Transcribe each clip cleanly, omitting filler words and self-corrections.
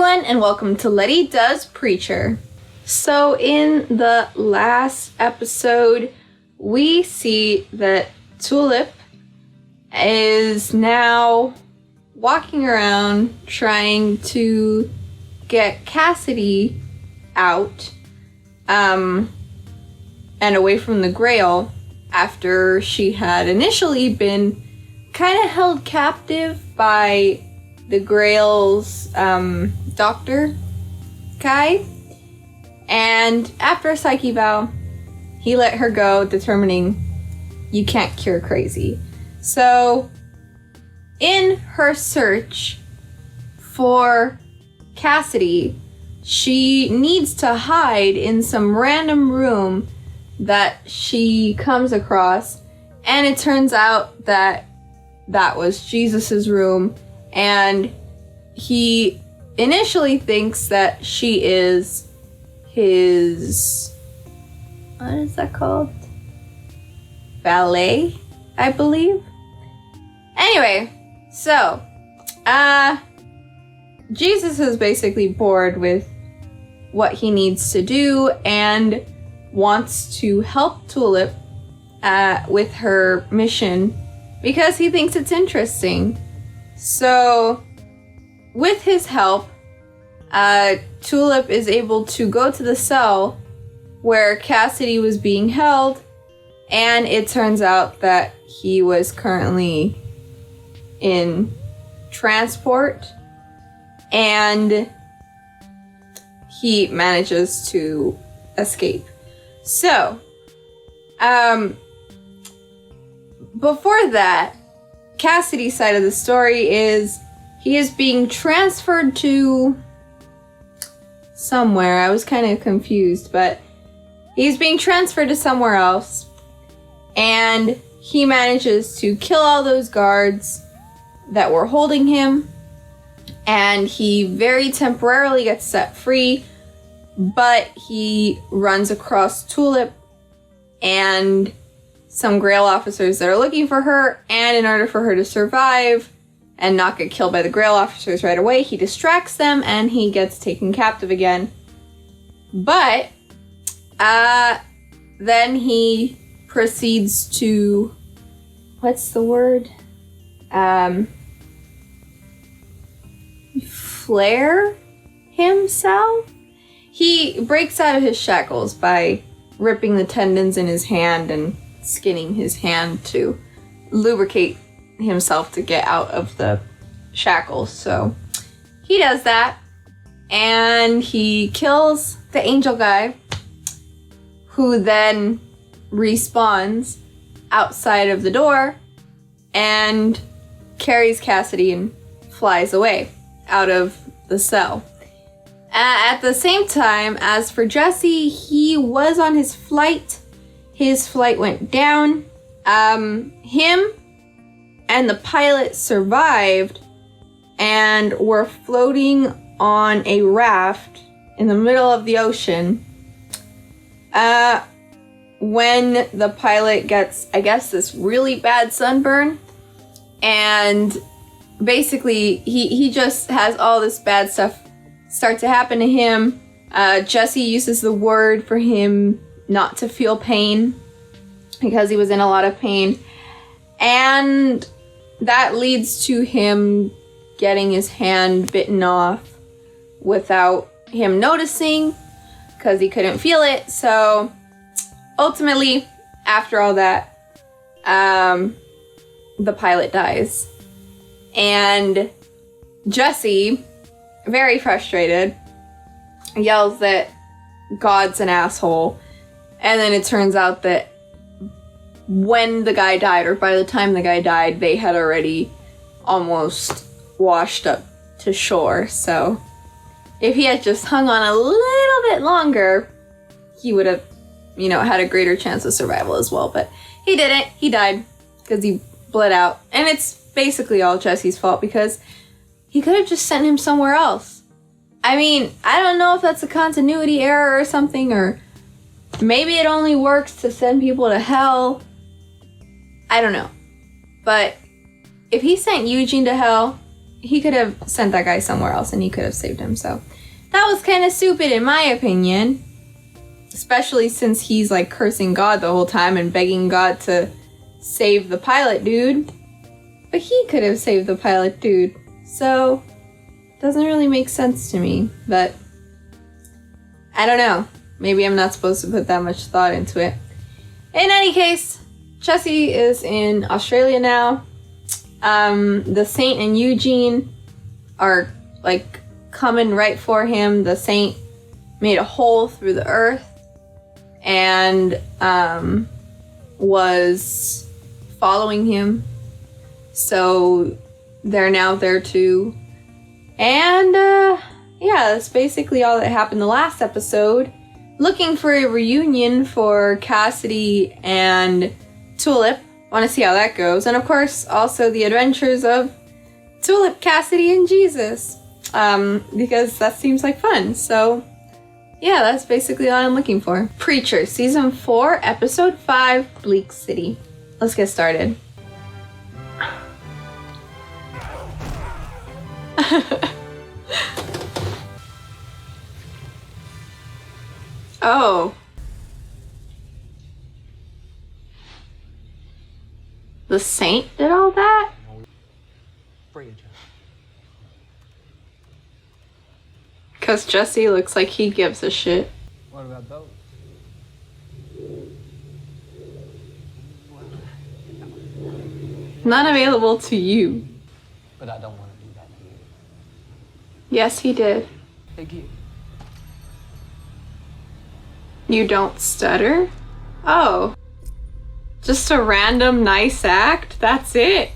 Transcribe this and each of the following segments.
everyone, and welcome to Lety Does Preacher. So in the last episode, we see that Tulip is now walking around trying to get Cassidy out and away from the Grail after she had initially been kind of held captive by the Grail's doctor guy. And after a psyche vow, he let her go, determining you can't cure crazy. So in her search for Cassidy, she needs to hide in some random room that she comes across, and it turns out that that was Jesus's room, and he initially thinks that she is his, what is that called? Valet, I believe. Anyway, so Jesus is basically bored with what he needs to do and wants to help Tulip with her mission because he thinks it's interesting. So with his help, Tulip is able to go to the cell where Cassidy was being held, and it turns out that he was currently in transport, and he manages to escape. So, before that, Cassidy's side of the story is he is being transferred to somewhere. I was kind of confused, but he's being transferred to somewhere else, and he manages to kill all those guards that were holding him, and he very temporarily gets set free, but he runs across Tulip and some Grail officers that are looking for her, and in order for her to survive and not get killed by the Grail officers right away, he distracts them and he gets taken captive again. But then he proceeds to, what's the word? Flare himself? He breaks out of his shackles by ripping the tendons in his hand and skinning his hand to lubricate himself to get out of the shackles. So he does that, and he kills the angel guy, who then respawns outside of the door and carries Cassidy and flies away out of the cell. At the same time, as for Jesse, he was on his flight. His flight went down. Him and the pilot survived and were floating on a raft in the middle of the ocean. When the pilot gets, I guess, this really bad sunburn, and basically he just has all this bad stuff start to happen to him. Jesse uses the word for him not to feel pain because he was in a lot of pain, and that leads to him getting his hand bitten off without him noticing because he couldn't feel it. So ultimately, after all that, the pilot dies, and Jesse, very frustrated, yells that God's an asshole. And then it turns out that when the guy died, or by the time the guy died, they had already almost washed up to shore. So if he had just hung on a little bit longer, he would have, had a greater chance of survival as well. But he didn't. He died because he bled out. And it's basically all Jesse's fault because he could have just sent him somewhere else. I mean, I don't know if that's a continuity error or something, or maybe it only works to send people to hell. I don't know. But if he sent Eugene to hell, he could have sent that guy somewhere else and he could have saved him. So that was kind of stupid in my opinion. Especially since he's like cursing God the whole time and begging God to save the pilot dude. But he could have saved the pilot dude. So, doesn't really make sense to me. But, I don't know. Maybe I'm not supposed to put that much thought into it. In any case, Jesse is in Australia now. The Saint and Eugene are like coming right for him. The Saint made a hole through the earth and was following him. So they're now there too. And yeah, that's basically all that happened the last episode. Looking for a reunion for Cassidy and Tulip. Want to see how that goes. And of course, also the adventures of Tulip, Cassidy, and Jesus. Because that seems like fun. So yeah, that's basically all I'm looking for. Preacher, Season 4, Episode 5, Bleak City. Let's get started. Oh. The Saint did all that? Because Jesse looks like he gives a shit. What about those? Not available to you. But I don't want to do that to you. Yes, he did. Thank you. You don't stutter? Oh. Just a random nice act? That's it?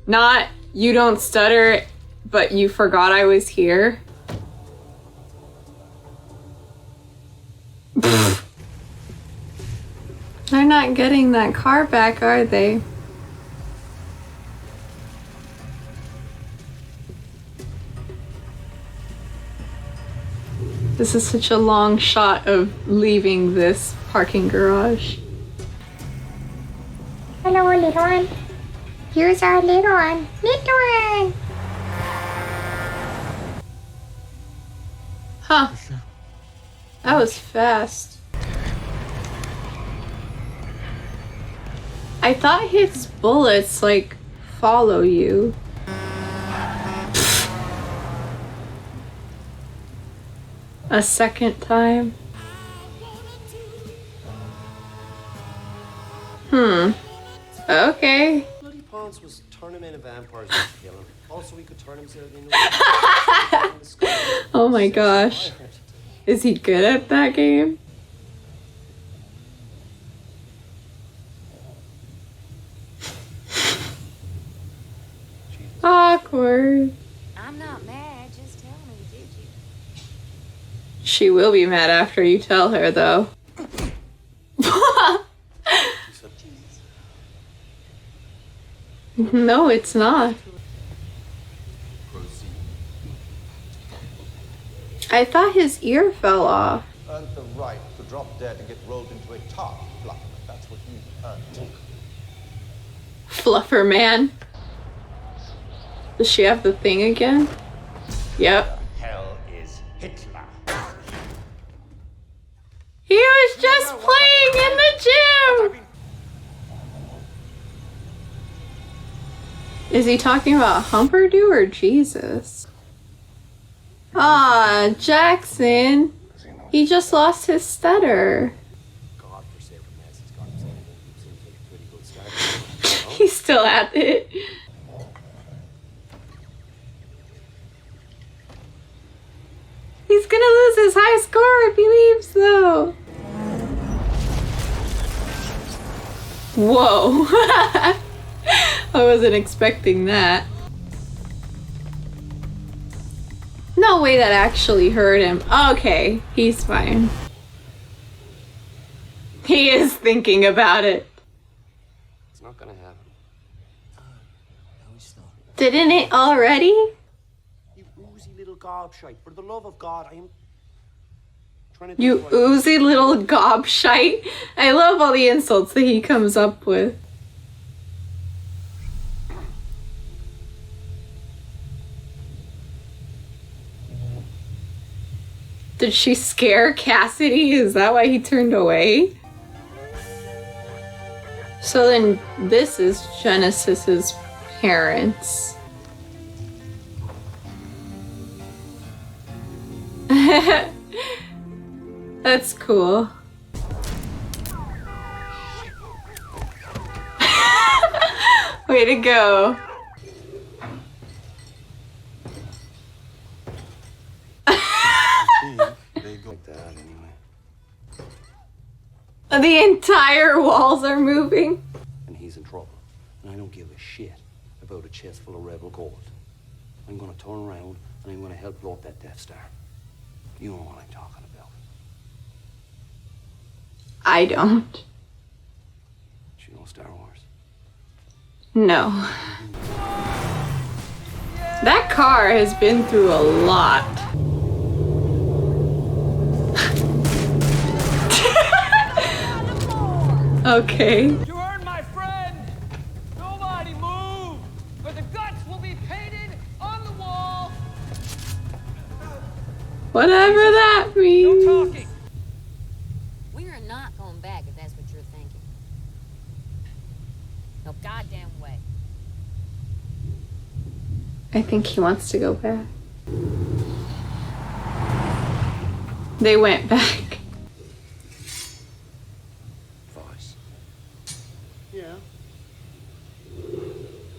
Not, you don't stutter, but you forgot I was here? They're not getting that car back, are they? This is such a long shot of leaving this parking garage. Hello, little one. Here's our little one. Little one. Huh. That was fast. I thought his bullets, like, follow you. A second time? Okay. Bloody Ponce was turn him into vampires and kill him. Also, he could turn himself into a... Oh my gosh. Is he good at that game? Awkward. I'm not mad. Just tell me, did you? She will be mad after you tell her, though. No, it's not. I thought his ear fell off. Earned the right to drop dead and get rolled into a tar fluffer. That's what you earned. Fluffer man. Does she have the thing again? Yep. Hell is Hitler. He was just playing in the gym! Is he talking about Humperdew or Jesus? Ah, Jackson. He just lost his stutter. God forsaken mess. God forsaken. Seems like a pretty good start. He's still at it. He's gonna lose his high score if he leaves, though. Whoa. I wasn't expecting that. No way that actually hurt him. Okay, he's fine. He is thinking about it. It's not gonna happen. No, it's not. Didn't it already? You oozy little gobshite. For the love of God, I am trying to do You what- oozy little gobshite. I love all the insults that he comes up with. Did she scare Cassidy? Is that why he turned away? So then this is Genesis's parents. That's cool. Way to go. They go like that anyway. The entire walls are moving. And he's in trouble. And I don't give a shit about a chest full of rebel gold. I'm gonna turn around and I'm gonna help blow up that Death Star. You know what I'm talking about. I don't. Do you know Star Wars? No. That car has been through a lot. Okay. You heard my friend! Nobody move! Or the guts will be painted on the wall! Whatever that means. No talking! We are not going back if that's what you're thinking. No goddamn way. I think he wants to go back. They went back. Vice. Yeah.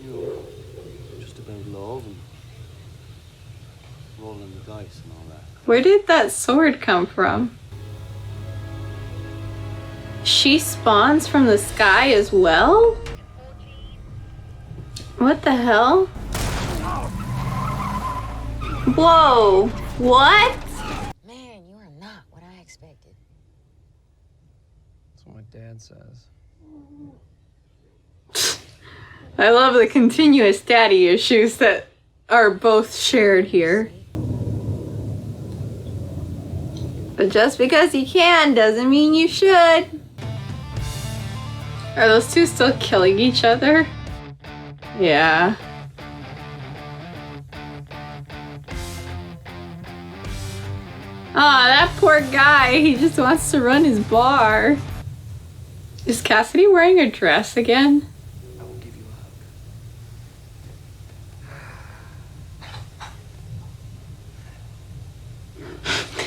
You know, just about love and rolling the dice and all that. Where did that sword come from? She spawns from the sky as well? What the hell? Whoa! What? Man, you are not what I expected. That's what my dad says. I love the continuous daddy issues that are both shared here. But just because you can doesn't mean you should. Are those two still killing each other? Yeah. Aw, that poor guy. He just wants to run his bar. Is Cassidy wearing a dress again? I will give you a hug.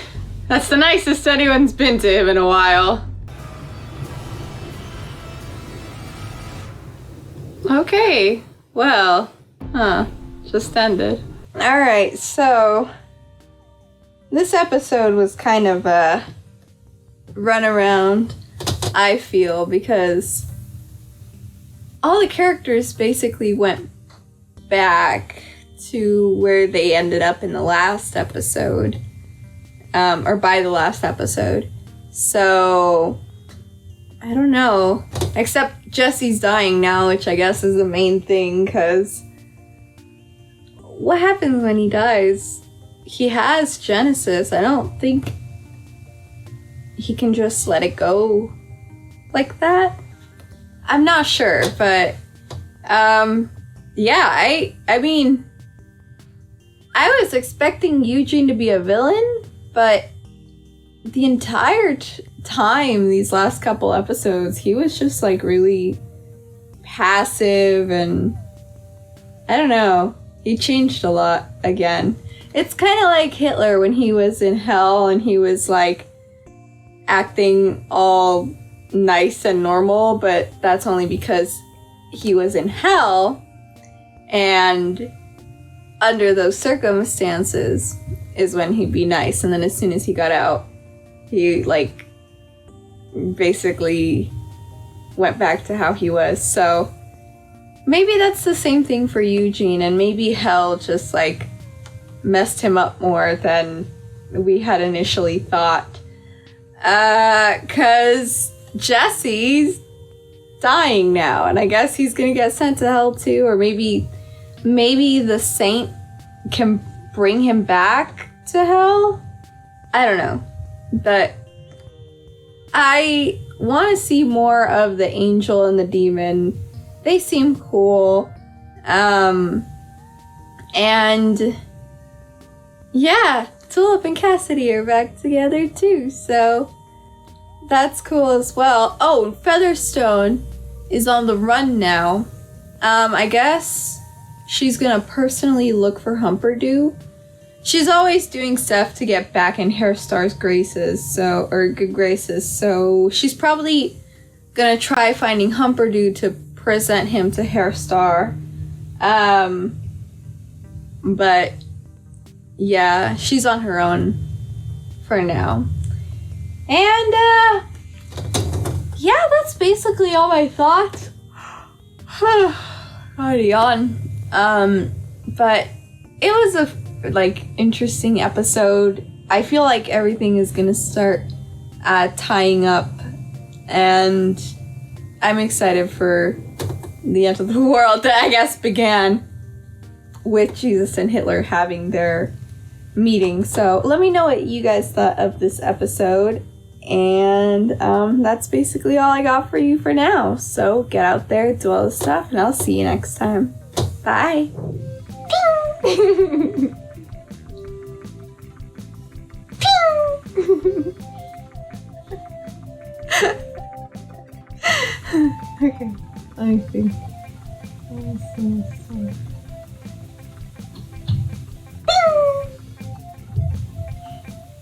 That's the nicest anyone's been to him in a while. Okay, well, just ended. Alright, so this episode was kind of a runaround, I feel, because all the characters basically went back to where they ended up in the last episode. Or by the last episode. So, I don't know. Except Jesse's dying now, which I guess is the main thing, because what happens when he dies? He has Genesis. I don't think he can just let it go like that. I'm not sure, but yeah, I mean, I was expecting Eugene to be a villain, but the entire time, these last couple episodes, he was just like really passive, and I don't know, he changed a lot again. It's kind of like Hitler when he was in hell and he was like acting all nice and normal, but that's only because he was in hell, and under those circumstances is when he'd be nice, and then as soon as he got out, he like basically went back to how he was. So maybe that's the same thing for Eugene, and maybe hell just like messed him up more than we had initially thought. 'Cause Jesse's dying now, and I guess he's gonna get sent to hell too, or maybe the saint can bring him back to hell? I don't know. But I want to see more of the angel and the demon. They seem cool. And yeah, Tulip and Cassidy are back together too, so that's cool as well. Oh, Featherstone is on the run now. I guess she's gonna personally look for Humperdew. She's always doing stuff to get back in Hairstar's graces, or good graces, so she's probably gonna try finding Humperdew to present him to Hairstar. But yeah, she's on her own for now. And yeah, that's basically all I thought. Already on. But it was a interesting episode. I feel like everything is gonna start tying up, and I'm excited for the end of the world that I guess began with Jesus and Hitler having their meeting. So let me know what you guys thought of this episode, and that's basically all I got for you for now. So get out there, do all the stuff, and I'll see you next time. Bye. Okay, let me see.